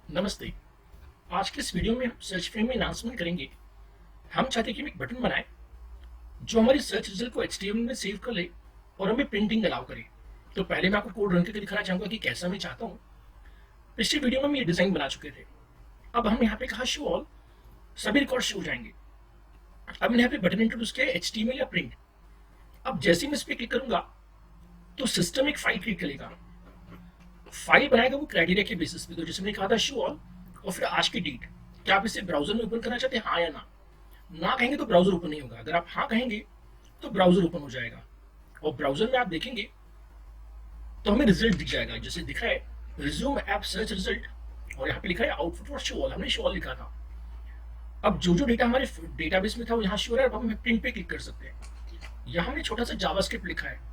नमस्ते। आज के इस वीडियो में हम सर्च फ्रेम में एनहांसमेंट करेंगे। हम चाहते हैं कि हम एक बटन बनाएं जो हमारी सर्च रिजल्ट को HTML में सेव कर ले और हमें प्रिंटिंग अलाउ करे। तो पहले मैं आपको कोड रन करके दिखाना चाहूंगा कि कैसा मैं चाहता हूँ। पिछले वीडियो में हम ये डिजाइन बना चुके थे। अब हम यहाँ पे कहा शो ऑल, सभी रिकॉर्ड शो हो जाएंगे। अब मैंने यहाँ पे बटन इंट्रोड्यूस किया है HTML या प्रिंट। अब जैसे ही मैं इस पर क्लिक करूंगा तो सिस्टम एक फाइल क्रिएट करेगा। फाइल बनाएगा वो क्राइटेरिया के बेसिस पे। तो जैसे मैंने कहा था शो ऑल और फिर आज की डेट। क्या आप इसे ब्राउजर में ओपन करना चाहते हैं, हाँ या ना? ना कहेंगे तो ब्राउजर ओपन नहीं होगा। अगर आप हाँ कहेंगे तो ब्राउजर ओपन हो जाएगा और ब्राउजर में आप देखेंगे तो हमें रिजल्ट दिख जाएगा। जैसे दिखा है रिज्यूम ऐप सर्च रिजल्ट और यहाँ पे लिखा है आउटपुट और शो ऑल। हमने शो ऑल लिखा था। अब जो जो डेटा हमारे डेटाबेस में था वो यहाँ शो हो रहा है। अब हम प्रिंट पे क्लिक कर सकते हैं। यहाँ हमने छोटा सा जावास्क्रिप्ट लिखा है।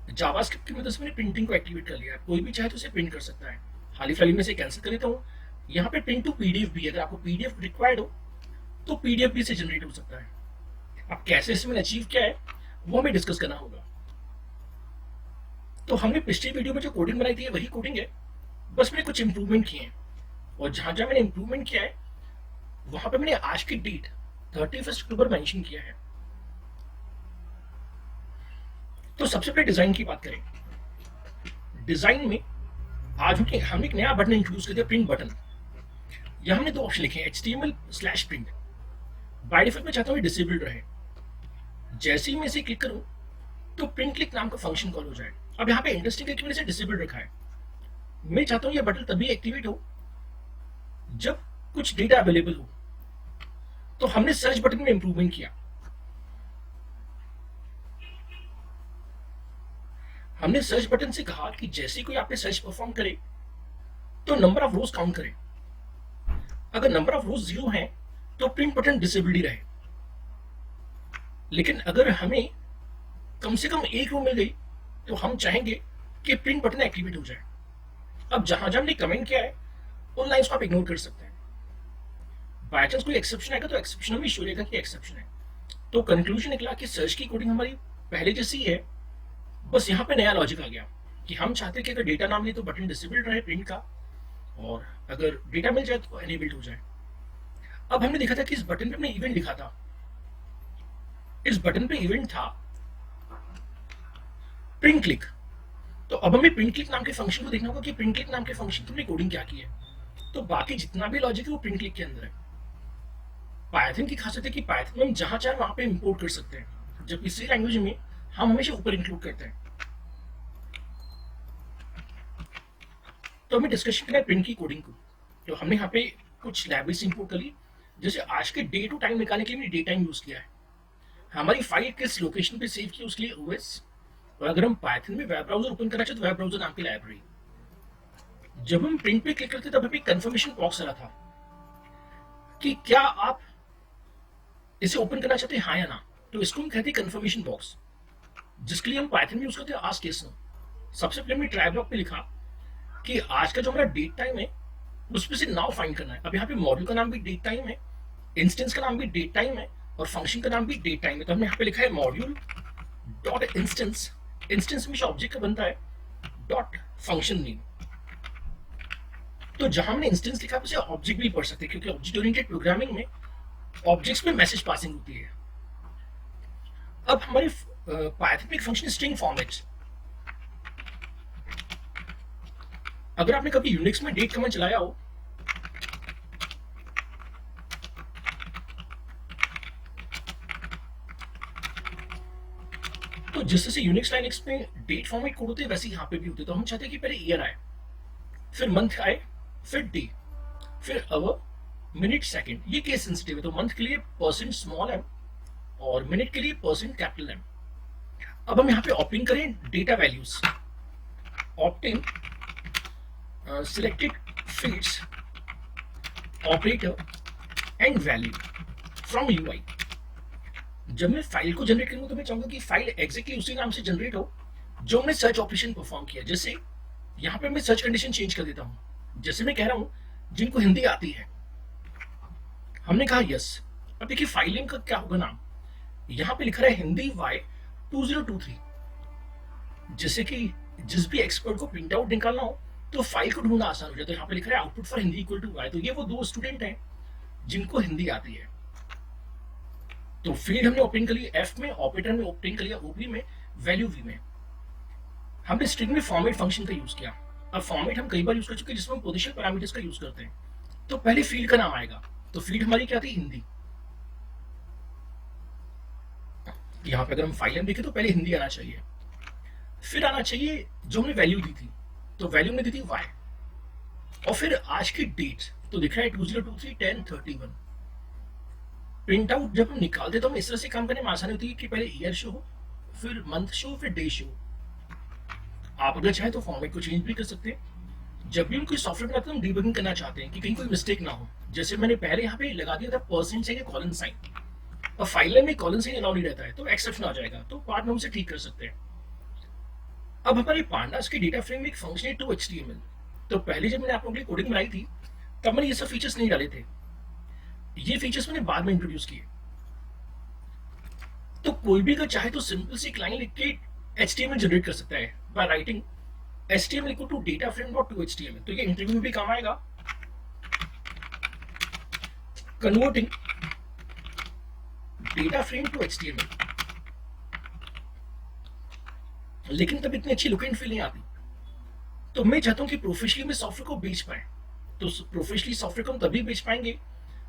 जावास्क्रिप्ट की मदद से मैंने प्रिंटिंग को एक्टिवेट कर लिया है। कोई भी चाहे तो उसे प्रिंट कर सकता है। हाल फिलहाल में से कैंसिल कर देता हूँ। यहाँ पे प्रिंट टू पीडीएफ भी, अगर आपको पीडीएफ रिक्वायर्ड हो तो पीडीएफ भी से जनरेट हो सकता है। अब कैसे इसमें अचीव क्या है वो हमें डिस्कस करना होगा। तो हमने पिछले वीडियो में जो कोडिंग बनाई थी वही कोडिंग है, बस मैंने कुछ इंप्रूवमेंट किए हैं। और जहां जहां मैंने इंप्रूवमेंट किया है वहां पे मैंने आज की डेट 31 अक्टूबर मेंशन किया है। तो सबसे पहले डिजाइन की बात करें। डिजाइन में आज हमने एक नया बटन इंट्रोड्यूस कर दिया, प्रिंट बटन। यहां हमने दो ऑप्शन लिखे हैं, HTML/print। बाय डिफॉल्ट में चाहता हूँ डिसेबल्ड रहे। जैसे ही मैं इसे क्लिक करूं तो प्रिंट क्लिक नाम का फंक्शन कॉल हो जाए। अब यहाँ पे इंटरेस्टिंग है कि मैंने इसे डिसेबल्ड रखा है। मैं चाहता हूँ यह बटन तभी एक्टिवेट हो जब कुछ डेटा अवेलेबल हो। तो हमने सर्च बटन में इंप्रूवमेंट किया। हमने सर्च बटन से कहा कि जैसे कोई आप पे सर्च परफॉर्म करे तो नंबर ऑफ रोज काउंट करे। अगर नंबर ऑफ रोज 0 है तो प्रिंट बटन डिसेबल्ड ही रहे। लेकिन अगर हमें कम से कम एक रो मिल गई तो हम चाहेंगे कि प्रिंट बटन एक्टिवेट हो जाए। अब जहां जहां हमने कमेंट किया है उन लाइंस को आप इग्नोर कर सकते हैं। बाय चांस कोई एक्सेप्शन आएगा तो एक्सेप्शन में शो रहेगा कि एक्सेप्शन है। तो कंक्लूजन निकला कि सर्च की कोडिंग हमारी पहले जैसी है, बस यहाँ पे नया लॉजिक आ गया कि हम चाहते हैं कि अगर डेटा ना मिले तो बटन डिसेबल्ड रहे प्रिंट का, और अगर डेटा मिल जाए तो एनेबल्ड हो जाए। अब हमने देखा था कि इस बटन पे हमने इवेंट लिखा था। इस बटन पे इवेंट था प्रिंट क्लिक। तो अब हमें प्रिंट क्लिक नाम के फंक्शन को देखना होगा कि प्रिंट क्लिक नाम के फंक्शन की हमने कोडिंग क्या की है। तो बाकी जितना भी लॉजिक है वो प्रिंट क्लिक के अंदर है। पाइथन की खासियत है कि पाइथन में हम जहां चाहे वहां पे इंपोर्ट कर सकते हैं, जबकि सी लैंग्वेज में हम हमेशा ऊपर इंक्लूड करते हैं। तो हमें डिस्कशन करना है प्रिंट की कोडिंग को। तो हमने यहाँ पे कुछ लाइब्रेरीज इंपोर्ट कर ली। जैसे आज के डे टू टाइम निकालने के लिए हमने डे टाइम यूज किया है। हमारी फाइल किस लोकेशन पे सेव की उसके लिए OS। और अगर हम पाइथन में वेब ब्राउजर ओपन करना चाहते तो वेब ब्राउजर नाम की लाइब्रेरी। जब हम प्रिंट पे क्लिक करते तब हमें कंफर्मेशन बॉक्स आ रहा था कि क्या आप इसे ओपन करना चाहते हैं, हाँ या ना। तो इसको हम कहते हैं कंफर्मेशन बॉक्स, जिसके लिए हम पाइथन में यूज करते हैं आस्क येस नो। सबसे पहले हमने ट्राई ब्लॉक पे लिखा कि आज का जो हमारा डेट टाइम है उसमें से नाउ फाइंड करना है। अब यहाँ पे मॉड्यूल का नाम भी डेट टाइम है, इंस्टेंस का नाम भी डेट टाइम है और फंक्शन का नाम भी डेट टाइम है। तो हमने यहाँ पे लिखा है मॉड्यूल डॉट इंस्टेंस। इंस्टेंस हमेशा ऑब्जेक्ट का बनता है, डॉट फंक्शन नेम। तो जहां हमने इंस्टेंस लिखा उसे ऑब्जेक्ट भी पढ़ सकते हैं, क्योंकि ऑब्जेक्ट ओरिएंटेड प्रोग्रामिंग में ऑब्जेक्ट्स में मैसेज पासिंग होती है। अब हमारी पाइथन में एक फंक्शन स्ट्रिंग फॉर्मेट। अगर आपने कभी यूनिक्स में डेट कमांड चलाया हो तो जिस तरह से यूनिक्स लाइनक्स में डेट फॉर्मेट कोड होते हैं वैसे यहाँ पे भी होते हैं। तो हम चाहते हैं कि पहले ईयर आए, फिर मंथ आए, फिर डे, फिर आवर, मिनट, सेकंड। ये केस सेंसिटिव है। तो मंथ के लिए %m और मिनट के लिए %M। अब हम यहाँ पे ऑप्टिंग करें data values. Opting selected fields operator and value from UI। जब मैं फाइल को जनरेट करूंगा तो मैं चाहूंगा कि फाइल एग्जैक्टली उसी नाम से जनरेट हो जो हमने सर्च ऑपरेशन परफॉर्म किया। जैसे यहाँ पे मैं सर्च कंडीशन चेंज कर देता हूँ। जैसे मैं कह रहा हूँ जिनको हिंदी आती है, हमने कहा यस। अब देखिए फाइल नेम का क्या होगा नाम। यहाँ पे लिखा है हिंदी Y2023। जैसे कि जिस भी एक्सपर्ट को प्रिंट आउट निकालना हो तो फाइल को ढूंढना आसान हो जाता है। यहाँ पे लिखा है output for Hindi equal to Y, तो ये वो दो स्टूडेंट हैं जिनको हिंदी आती है। तो फील्ड हमने ओपन कर लिया एफ में, ऑपरेटर में ओपन कर लिया ओपी में, वैल्यू वी में। हमने स्ट्रिंग में फॉर्मेट फंक्शन का यूज किया। अब फॉर्मेट हम कई बार यूज कर चुके हैं जिसमें हम पोजीशन पैरामीटर्स का यूज करते हैं। तो पहले फील्ड का नाम आएगा, तो फील्ड हमारी क्या थी, हिंदी। यहाँ पे अगर हम फाइल देखें तो पहले हिंदी आना चाहिए, फिर आना चाहिए जो हमने वैल्यू दी थी, तो वैल्यू में दी थी वाई, और फिर आज की डेट तो दिख रहा है 2023-10-31। प्रिंट आउट जब हम निकालते तो हम इस तरह से काम करने में आसानी होती है कि पहले ईयर शो हो, फिर मंथ शो, फिर डे शो। आप अगर चाहें तो फॉर्मेट को चेंज भी कर सकते हैं। जब भी हम कोई सॉफ्टवेयर बनाते हैं हम डीबगिंग करना चाहते हैं कि कहीं कोई मिस्टेक ना हो, जैसे मैंने पहले यहाँ पे लगा दिया था परसेंट साइन या कॉलन साइन, और फाइल में कॉलन साइन अलाउ नहीं रहता है तो एक्सेप्शन आ जाएगा, तो पार्ट में हम उसे ठीक कर सकते हैं। अब हमारी पांडास की डेटा फ्रेम में एक फंक्शन है टू HTML। तो पहले जब मैंने आप लोगों के लिए कोडिंग बनाई थी तब मैंने ये सब फीचर्स नहीं डाले थे, ये फीचर्स मैंने बाद में इंट्रोड्यूस किए। तो कोई भी अगर चाहे तो सिंपल सी लाइन लिख के HTML जनरेट कर सकता है by writing HTML equal to data frame dot to HTML। तो ये इंटरव्यू में भी काम आएगा, converting data frame to HTML। लेकिन तब इतनी अच्छी लुक एंड फील नहीं आती, तो मैं चाहता हूं कि प्रोफेशनली में सॉफ्टवेयर को बेच पाए। तो प्रोफेशनली सॉफ्टवेयर को हम तभी बेच पाएंगे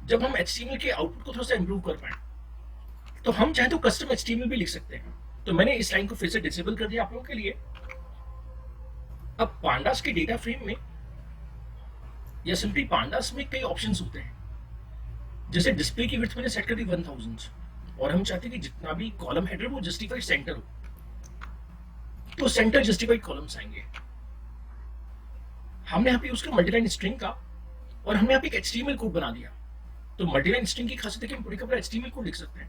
जब हम HTML के आउटपुट को थोड़ा सा इंप्रूव कर पाए। तो हम चाहे तो कस्टम HTML भी लिख सकते हैं, तो मैंने इस लाइन को फिर से डिसेबल कर दिया आप लोगों के लिए। अब पांडास के डेटा फ्रेम में या सिंपली पांडास में कई ऑप्शंस होते हैं, जैसे डिस्प्ले की विड्थ मैंने सेट कर दी 1000, और हम चाहते हैं कि जितना भी कॉलम हेडर वो जस्टिफाइड सेंटर हो, तो सेंटर जस्टिफाइड कॉलम्स आएंगे। हमने यहाँ पे यूज किया मल्टीलाइन स्ट्रिंग का, और हमने यहाँ पे एक HTML कोड बना दिया। तो मल्टीलाइन स्ट्रिंग की खासियत है कि हम पूरी का पूरा HTML कोड लिख सकते हैं।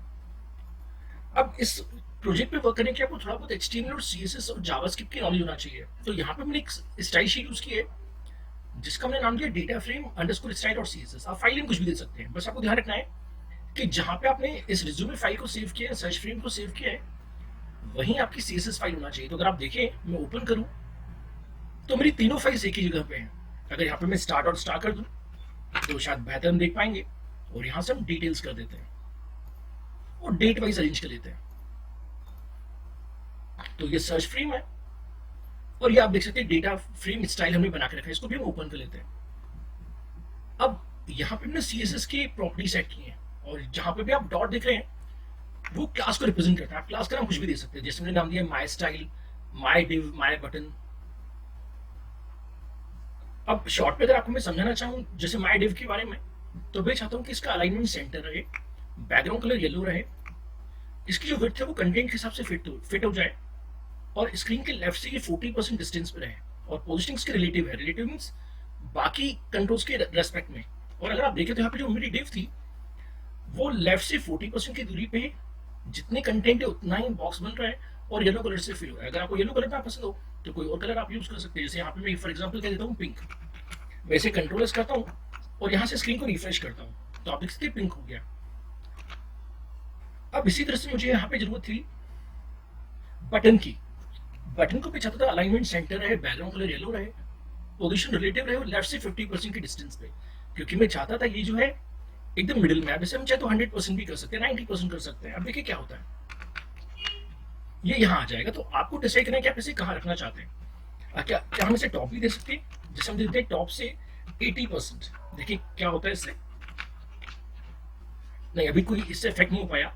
अब इस प्रोजेक्ट पे वर्क करने के लिए आपको थोड़ा बहुत HTML और CSS और जावास्क्रिप्ट की नॉलेज होना चाहिए। तो यहाँ पे मैंने एक स्टाइल शीट यूज की है जिसका मैंने नाम दिया डेटा फ्रेम अंडरस्कोर स्टाइल और CSS। आप फाइल में कुछ भी दे सकते हैं, बस आपको ध्यान रखना है कि जहां पे आपने इस रिज्यूमे फाइल को सेव किया है, सर्च फ्रेम को सेव किया है, वहीं आपकी CSS फाइल होना चाहिए। तो अगर आप देखें मैं ओपन करूं तो मेरी तीनों फाइल्स एक ही जगह पे हैं। अगर यहाँ पे मैं स्टार्ट और स्टार कर दूं तो शायद बेहतर हम देख पाएंगे, और यहाँ से हम डिटेल्स कर देते हैं और डेट वाइज अरेंज कर लेते हैं। तो ये सर्च फ्रेम है, और ये आप देख सकते हैं डेटा फ्रेम स्टाइल हमने बना के रखा है, इसको भी हम ओपन कर लेते हैं। अब यहाँ पे हमने CSS की प्रॉपर्टी सेट की है, और जहां पे भी आप डॉट देख रहे हैं वो क्लास को रिप्रेजेंट करता है। आप क्लास का नाम कुछ भी दे सकते हैं, जैसे मैंने नाम दिया my style, my div, my button. अब शॉर्ट पे अगर आपको मैं समझाना चाहूँ जैसे माई डिव के बारे में, तो मैं चाहता हूँ कि इसका अलाइनमेंट सेंटर रहे, बैकग्राउंड कलर येलो रहे, इसकी जो विड्थ है वो कंटेंट के हिसाब से फिट हो जाए, और स्क्रीन के लेफ्ट से ये 40% डिस्टेंस पे रहे, और पोजिशनिंग इसके रिलेटिव है। रिलेटिव मीन्स बाकी कंट्रोल्स के रेस्पेक्ट में। और अगर आप देखें तो यहाँ पे जो मेरी डिव थी वो लेफ्ट से 40% की दूरी पे जितने कंटेंट है उतना ही बॉक्स बन रहा है, और येलो कलर से फिल हो रहा है। अगर आपको येलो कलर ना पसंद हो तो कोई और कलर आप यूज कर सकते हैं। जैसे यहाँ पे मैं फॉर एग्जांपल कह देता हूँ पिंक, वैसे कंट्रोलर्स करता हूँ और यहाँ से स्क्रीन को रिफ्रेश करता हूँ, तो आप देख सकते हैं पिंक हो गया। अब इसी तरह से मुझे यहाँ पे जरूरत थी बटन की। बटन को भी चाहता था अलाइनमेंट सेंटर रहे, बैकग्राउंड कलर येलो रहे, पोजीशन रिलेटिव रहे, और लेफ्ट से 50% की डिस्टेंस पे, क्योंकि मैं चाहता था ये जो है एकदम मिडिल में। अब इसे हम चाहे तो 100% भी कर सकते हैं, 90% कर सकते हैं। अब देखिए क्या होता है, ये यहाँ आ जाएगा। तो आपको डिसाइड करना है कि आप इसे कहाँ रखना चाहते हैं। क्या हम इसे टॉप भी दे सकते हैं, जैसे हम देते हैं टॉप से 80%। देखिए क्या होता है इससे, नहीं अभी कोई इससे इफेक्ट नहीं हो पाया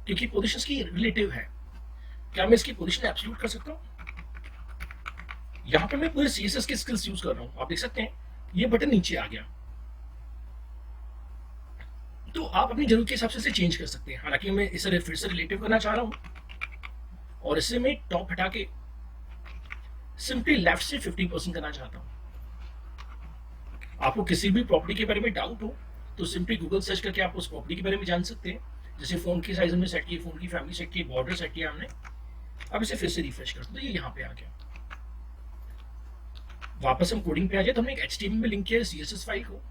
क्योंकि पोजीशंस की रिलेटिव है। क्या मैं इसकी पोजीशन एब्सोल्यूट कर सकता हूँ? यहाँ पे मैं पूरे CSS के स्किल्स यूज कर रहा हूँ, आप देख सकते हैं ये बटन नीचे आ गया। तो आप अपनी जरूरत के हिसाब से इसे चेंज कर सकते हैं। हालांकि मैं इसे फिर से रिलेटिव करना चाह रहा हूँ, और इसे मैं टॉप हटा के सिंपली लेफ्ट से 50% करना चाहता हूँ। आपको किसी भी प्रॉपर्टी के बारे में डाउट हो तो सिंपली गूगल सर्च करके आप उस प्रॉपर्टी के बारे में जान सकते हैं। जैसे फोन की साइज हमने सेट की, फोन की फैमिली सेट की, बॉर्डर सेट किया हमने। अब इसे फिर से रिफ्रेश करते हैं तो ये यहाँ पे आ गया। वापस हम कोडिंग पे आ जाए तो हमने एक HTML में लिंक किया है CSS फाइल को,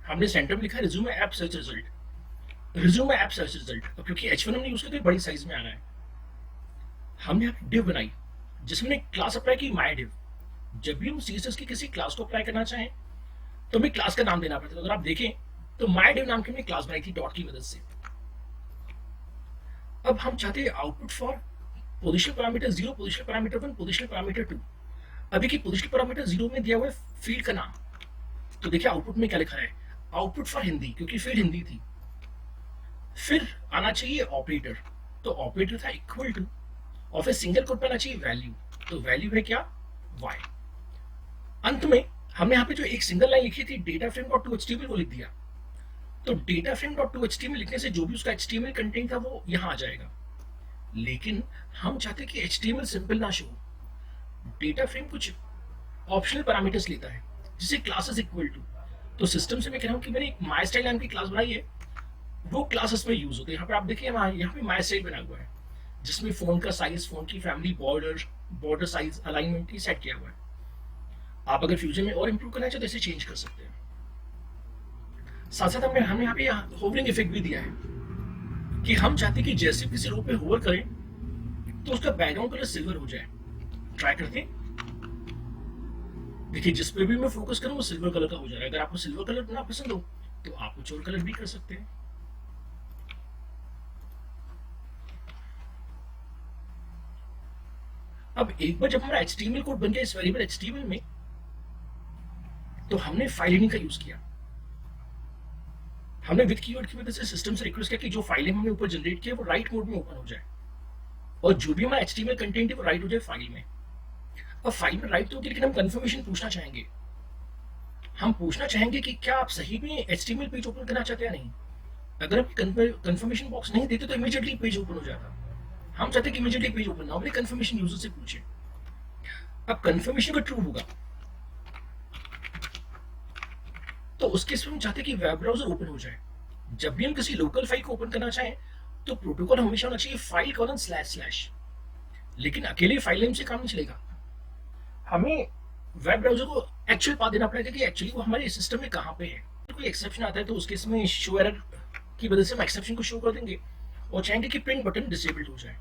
हमने सेंटर में लिखा है resume app search result, resume app search result. तो क्योंकि H1 हमने यूज किया तो बड़ी साइज में आ रहा है। हमने यहाँ डिव बनाई जिसमें क्लास अप्लाई की माई डिव, जब भी हम सीएसएस की किसी क्लास को अप्लाई करना चाहें तो हमें क्लास का नाम देना पड़ता है। अगर आप देखें तो माई डिव नाम की हमने क्लास बनाई थी डॉट की मदद से। अब हम चाहते हैं output for position parameter 0, position parameter 1, position parameter 2। अभी की पोजिशन पैरामीटर 0 में दिया हुआ है फील्ड का नाम, तो देखिए आउटपुट में क्या लिखा है, आउटपुट फॉर हिंदी, क्योंकि फील्ड हिंदी थी। फिर आना चाहिए ऑपरेटर, तो ऑपरेटर था इक्वल टू, और फिर सिंगल कोट पे आना चाहिए वैल्यू, तो वैल्यू है क्या, y। अंत में हमने यहाँ पे जो एक सिंगल लाइन लिखी थी data frame dot to HTML वो लिख दिया। तो data frame dot to HTML लिखने से जो भी उसका एचटीएमएल कंटेंट था वो यहाँ आ जाएगा। लेकिन हम चाहते कि एचटीएमएल सिंपल ना शो, डेटा फ्रेम कुछ ऑप्शनल पैरामीटर्स लेता है, जिसे क्लासेस इक्वल टू। तो सिस्टम से मैं कह रहा हूँ कि मैंने एक माई स्टाइल नाम की क्लास बनाई है, वो क्लासेस में यूज होते हैं। यहाँ पे आप देखिए यहाँ पे माई स्टाइल बना हुआ है, जिसमें फोन का साइज, फोन की family, border size, alignment set किया हुआ है। आप अगर फ्यूचर में और इंप्रूव करना चाहते तो इसे चेंज कर सकते हैं। साथ साथ हमने यहाँ पे होवरिंग इफेक्ट भी दिया है कि हम चाहते हैं कि जैसे किसी रो पे होवर करें तो उसका बैकग्राउंड कलर सिल्वर हो जाए। ट्राई करते हैं, देखिए जिस पे भी मैं फोकस करूं वो सिल्वर कलर का हो जाएगा। अगर आपको सिल्वर कलर ना पसंद हो तो आप कुछ और कलर भी कर सकते हैं। अब एक बार जब हमारा एचटीएमएल कोड बन गया इस वेरिएबल एचटीएमएल में, तो हमने फाइल नेम का यूज किया। हमने विद कीवर्ड की वजह से सिस्टम से रिक्वेस्ट किया कि जो फाइल हमने ऊपर जनरेट किया वो राइट मोड में ओपन हो जाए, और जो भी हमारा एचटीएमएल कंटेंट है वो राइट हो जाए फाइल में। अब फाइल में राइट तो होगी, लेकिन हम कंफर्मेशन पूछना चाहेंगे। हम पूछना चाहेंगे कि क्या आप सही में एचटीएमएल पेज ओपन करना चाहते हैं या नहीं। अगर हम कंफर्मेशन बॉक्स नहीं देते तो इमीडिएटली पेज ओपन हो जाता। हम चाहते हैं कि इमीडिएटली पेज ओपन ना हो, कंफर्मेशन यूजर से पूछे। अब कंफर्मेशन का ट्रू होगा तो उसके हम चाहते हैं कि वेब ब्राउजर ओपन हो जाए। जब भी हम किसी लोकल फाइल को ओपन करना चाहें तो प्रोटोकॉल हमेशा होना चाहिए फाइल कॉलन //। लेकिन अकेले फाइल नेम से काम नहीं चलेगा, हमें वेब ब्राउजर को एक्चुअल पाथ देना पड़ेगा कि एक्चुअली वो हमारे सिस्टम में कहाँ पे है। कोई एक्सेप्शन आता है तो उसके इसमें शो एरर की वजह से हम एक्सेप्शन को शो कर देंगे और चाहेंगे कि प्रिंट बटन डिसेबल्ड हो जाए।